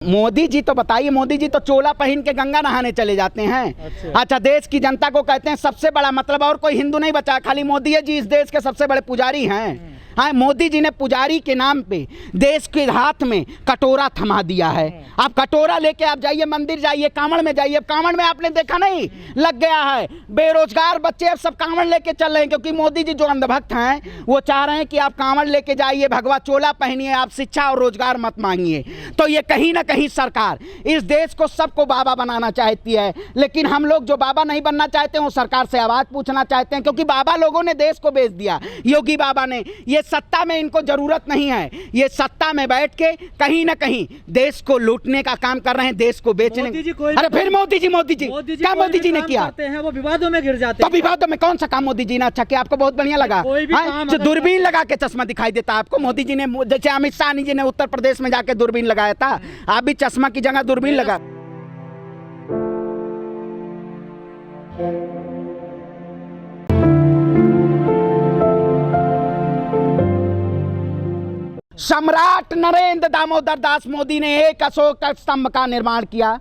मोदी जी तो बताइए, मोदी जी तो चोला पहन के गंगा नहाने चले जाते हैं। अच्छा, देश की जनता को कहते हैं सबसे बड़ा मतलब, और कोई हिंदू नहीं बचा, खाली मोदी जी इस देश के सबसे बड़े पुजारी हैं। हाँ, मोदी जी ने पुजारी के नाम पे देश के हाथ में कटोरा थमा दिया है। आप कटोरा लेके आप जाइए, मंदिर जाइए, कांवड़ में जाइए। अब कांवड़ में आपने देखा नहीं, लग गया है, बेरोजगार बच्चे अब सब कांवड़ लेके चल रहे हैं, क्योंकि मोदी जी जो अंधभक्त हैं वो चाह रहे हैं कि आप कांवड़ लेके जाइए, भगवा चोला पहनिए, आप शिक्षा और रोजगार मत मांगिए। तो ये कहीं ना कहीं सरकार इस देश को सबको बाबा बनाना चाहती है, लेकिन हम लोग जो बाबा नहीं बनना चाहते वो सरकार से आवाज पूछना चाहते हैं, क्योंकि बाबा लोगों ने देश को बेच दिया। योगी बाबा ने, ये सत्ता में इनको जरूरत नहीं है, ये सत्ता में बैठ के कहीं ना कहीं देश को लूटने का काम कर रहे हैं, देश को बेचने। अरे फिर मोदी जी क्या मोदी जी ने किया? वो विवादों में घिर जाते हैं। तो विवादों में कौन सा काम मोदी जी ने अच्छा किया? आपको बहुत बढ़िया लगा? जो दूरबीन लगा के चश्मा दिखाई देता आपको मोदी जी ने, जैसे अमित शाह जी ने उत्तर प्रदेश में जाके दूरबीन लगाया था, आप भी चश्मा की जगह दूरबीन लगा। सम्राट नरेंद्र दामोदर दास मोदी ने एक अशोक स्तंभ का निर्माण किया।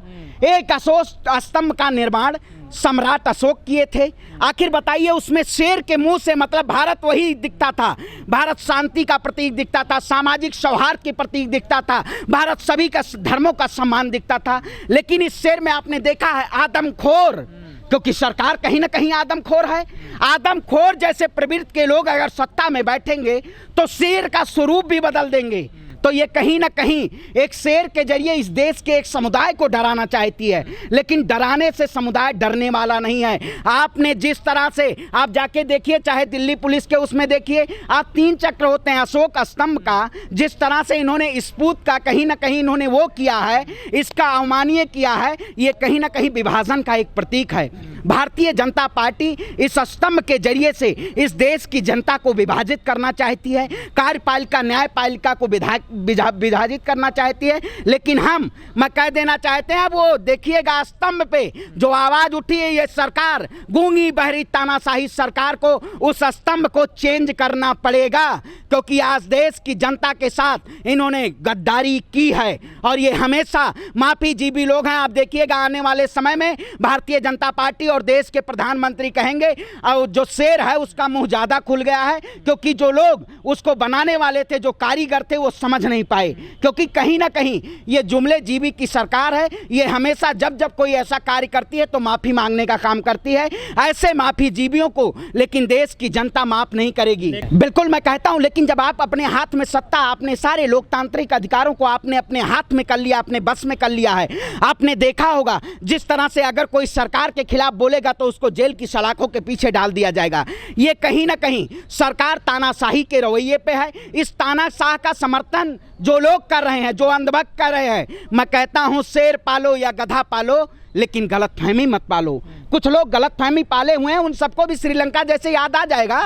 एक अशोक स्तंभ का निर्माण सम्राट अशोक किए थे। आखिर बताइए, उसमें शेर के मुंह से मतलब भारत वही दिखता था, भारत शांति का प्रतीक दिखता था, सामाजिक सौहार्द के प्रतीक दिखता था, भारत सभी का धर्मों का सम्मान दिखता था। लेकिन इस शेर में आपने देखा है आदमखोर, क्योंकि सरकार कहीं ना कहीं आदमखोर है। आदमखोर जैसे प्रवृत्ति के लोग अगर सत्ता में बैठेंगे तो शेर का स्वरूप भी बदल देंगे। तो ये कहीं ना कहीं एक शेर के जरिए इस देश के एक समुदाय को डराना चाहती है, लेकिन डराने से समुदाय डरने वाला नहीं है। आपने जिस तरह से आप जाके देखिए, चाहे दिल्ली पुलिस के उसमें देखिए, आप 3 चक्र होते हैं अशोक स्तंभ का, जिस तरह से इन्होंने स्पूत का कहीं ना कहीं इन्होंने वो किया है, इसका अवमाननीय किया है, ये कहीं ना कहीं विभाजन का एक प्रतीक है। भारतीय जनता पार्टी इस स्तंभ के जरिए से इस देश की जनता को विभाजित करना चाहती है, कार्यपालिका न्यायपालिका को विभाजित करना चाहती है। लेकिन मैं कह देना चाहते हैं, वो देखिएगा स्तंभ पे जो आवाज उठी है, ये सरकार गूंगी बहरी तानाशाही सरकार को उस स्तंभ को चेंज करना पड़ेगा, क्योंकि आज देश की जनता के साथ इन्होंने गद्दारी की है और ये हमेशा माफी जीवी लोग हैं। आप देखिएगा आने वाले समय में भारतीय जनता पार्टी और देश के प्रधानमंत्री कहेंगे और जो शेर है उसका मुंह ज्यादा खुल गया है, क्योंकि जो लोग उसको बनाने वाले थे, जो कारीगर थे, वो समझ नहीं पाए। क्योंकि कहीं ना कहीं ये जुमले जीवी की सरकार है, ये हमेशा जब कोई ऐसा कार्य करती है तो माफी मांगने का काम करती है। ऐसे माफी जीवियों को लेकिन देश की जनता माफ नहीं करेगी। बिल्कुल मैं कहता हूं, लेकिन जब आप अपने हाथ में सत्ता, आपने सारे लोकतांत्रिक अधिकारों को आपने अपने हाथ में कर लिया, अपने बस में कर लिया है। आपने देखा होगा जिस तरह से अगर कोई सरकार के खिलाफ बोलेगा तो उसको जेल की सलाखों के पीछे डाल दिया जाएगा। ये कहीं ना कहीं सरकार तानाशाही के रवैये पे है। इस तानाशाह का समर्थन जो लोग कर रहे हैं, जो अंधभक्त कर रहे हैं, मैं कहता हूं शेर पालो या गधा पालो, लेकिन गलतफहमी मत पालो। कुछ लोग गलतफहमी पाले हुए हैं, उन सबको भी श्रीलंका जैसे याद आ जाएगा।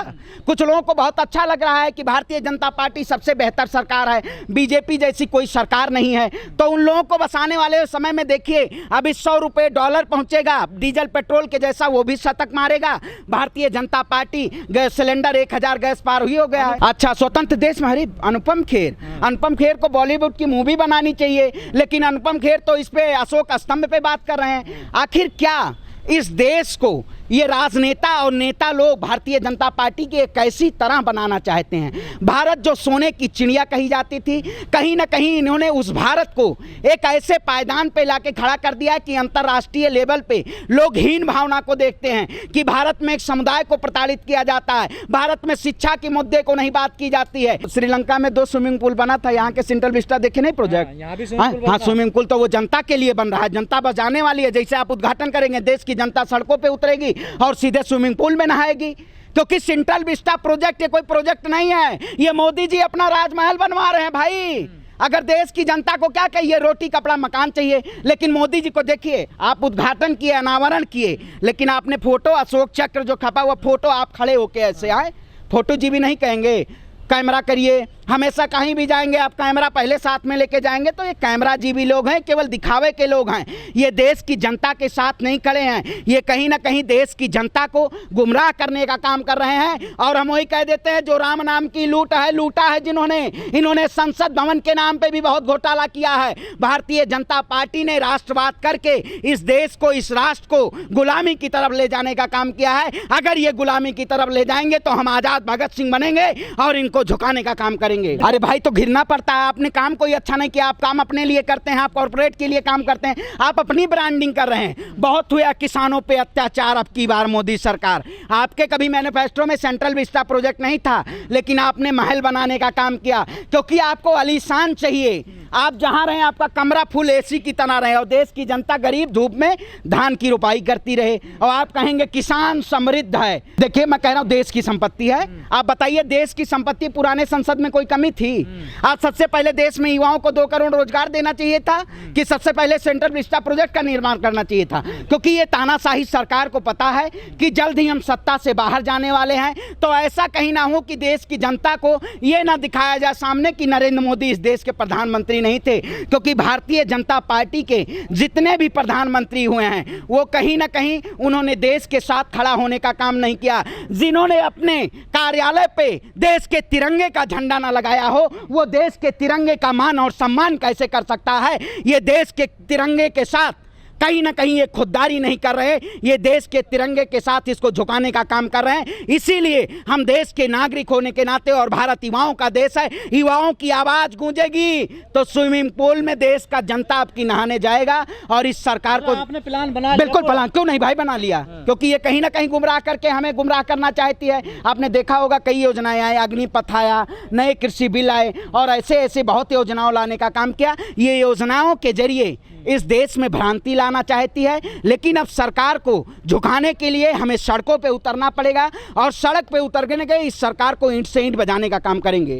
कुछ लोगों को बहुत अच्छा लग रहा है कि भारतीय जनता पार्टी सबसे बेहतर सरकार है, बीजेपी जैसी कोई सरकार नहीं है। तो उन लोगों को बसाने वाले समय में देखिए, अभी $100 पहुंचेगा, डीजल पेट्रोल के जैसा वो भी शतक मारेगा। Bharatiya Janata party gas cylinder 1000 gas पार हुई हो गया है। अच्छा, स्वतंत्र देश में हरी अनुपम खेर को बॉलीवुड की मूवी बनानी चाहिए, लेकिन अनुपम खेर तो इस पे अशोक स्तंभ पे बात कर रहे हैं। आखिर क्या इस देश को ये राजनेता और नेता लोग भारतीय जनता पार्टी की एक ऐसी तरह बनाना चाहते हैं? भारत जो सोने की चिड़िया कही जाती थी, कहीं ना कहीं इन्होंने उस भारत को एक ऐसे पायदान पे लाके खड़ा कर दिया कि अंतर्राष्ट्रीय लेवल पे लोग हीन भावना को देखते हैं कि भारत में एक समुदाय को प्रताड़ित किया जाता है, भारत में शिक्षा के मुद्दे को नहीं बात की जाती है। श्रीलंका में 2 स्विमिंग पूल बना था, यहाँ के सेंट्रल विस्टा देखे नहीं प्रोजेक्ट? हाँ, स्विमिंग पूल तो वो जनता के लिए बन रहा है, जनता बस जाने वाली है। जैसे आप उद्घाटन करेंगे, देश की जनता सड़कों पे उतरेगी और सीधे स्विमिंग पूल में नहाएगी, क्योंकि सेंट्रल विस्टा प्रोजेक्ट ये कोई प्रोजेक्ट नहीं है, ये मोदी जी अपना राजमहल बनवा रहे हैं भाई। अगर देश की जनता को क्या चाहिए? रोटी कपड़ा मकान चाहिए। लेकिन मोदी जी को देखिए, आप उद्घाटन किए, अनावरण किए, लेकिन आपने फोटो अशोक चक्र जो खपा हुआ फोटो आप खड़े होके ऐसे आए, फोटो जी भी नहीं कहेंगे, कैमरा करिए, हमेशा कहीं भी जाएंगे आप कैमरा पहले साथ में लेके जाएंगे, तो ये कैमरा जीवी लोग हैं, केवल दिखावे के लोग हैं। ये देश की जनता के साथ नहीं खड़े हैं, ये कहीं ना कहीं देश की जनता को गुमराह करने का काम कर रहे हैं। और हम वही कह देते हैं, जो राम नाम की लूटा है जिन्होंने, इन्होंने संसद भवन के नाम पे भी बहुत घोटाला किया है। भारतीय जनता पार्टी ने राष्ट्रवाद करके इस देश को, इस राष्ट्र को गुलामी की तरफ ले जाने का काम किया है। अगर ये गुलामी की तरफ ले जाएंगे तो हम आजाद भगत सिंह बनेंगे और इनको झुकाने का काम करेंगे। अरे भाई, तो घिरना पड़ता है, आपने काम कोई अच्छा नहीं किया। आप काम अपने लिए करते हैं, आप कॉर्पोरेट के लिए काम करते हैं, आप अपनी ब्रांडिंग कर रहे हैं। बहुत हुआ किसानों पे अत्याचार अब की बार मोदी सरकार। आपके कभी मैनिफेस्टो में सेंट्रल विस्टा प्रोजेक्ट नहीं था, लेकिन आपने महल बनाने का काम किया, क्योंकि आपको आलीशान चाहिए। आप जहां रहे आपका कमरा फुल एसी की तरह रहे और देश की जनता गरीब धूप में धान की रुपाई करती रहे, और आप कहेंगे किसान समृद्ध है। देखिए, मैं कह रहा हूं देश की संपत्ति है। आप बताइए, देश की संपत्ति, पुराने संसद में कोई कमी थी? आज सबसे पहले देश में युवाओं को 2 करोड़ रोजगार देना चाहिए था कि सबसे पहले सेंट्रल विस्टा प्रोजेक्ट का निर्माण करना चाहिए था? क्योंकि ये तानाशाही सरकार को पता है कि जल्द ही हम सत्ता से बाहर जाने वाले हैं। तो ऐसा कहीं ना हो कि देश की जनता को ये ना दिखाया जाए सामने कि नरेंद्र मोदी इस देश के प्रधानमंत्री नहीं थे, क्योंकि भारतीय जनता पार्टी के जितने भी प्रधानमंत्री हुए हैं वो कहीं ना कहीं उन्होंने देश के साथ खड़ा होने का काम नहीं किया। जिन्होंने अपने कार्यालय पे देश के तिरंगे का झंडा ना लगाया हो, वो देश के तिरंगे का मान और सम्मान कैसे कर सकता है? ये देश के तिरंगे के साथ कहीं ना कहीं ये खुददारी नहीं कर रहे, ये देश के तिरंगे के साथ इसको झुकाने का काम कर रहे हैं। इसीलिए हम देश के नागरिक होने के नाते, और भारत युवाओं का देश है, युवाओं की आवाज गूंजेगी तो स्विमिंग पूल में देश का जनता आपकी नहाने जाएगा। और इस सरकार को आपने प्लान बना लिया? बिल्कुल प्लान, क्यों नहीं भाई, बना लिया। क्योंकि ये कहीं ना कहीं गुमराह करके हमें गुमराह करना चाहती है। आपने देखा होगा कई योजनाएं आई, अग्निपथ आया, नए कृषि बिल आए, और ऐसे ऐसे बहुत योजनाओं लाने का काम किया। ये योजनाओं के जरिए इस देश में भ्रांति लाना चाहती है, लेकिन अब सरकार को झुकाने के लिए हमें सड़कों पे उतरना पड़ेगा, और सड़क पे उतरने के इस सरकार को ईंट से ईंट बजाने का काम करेंगे।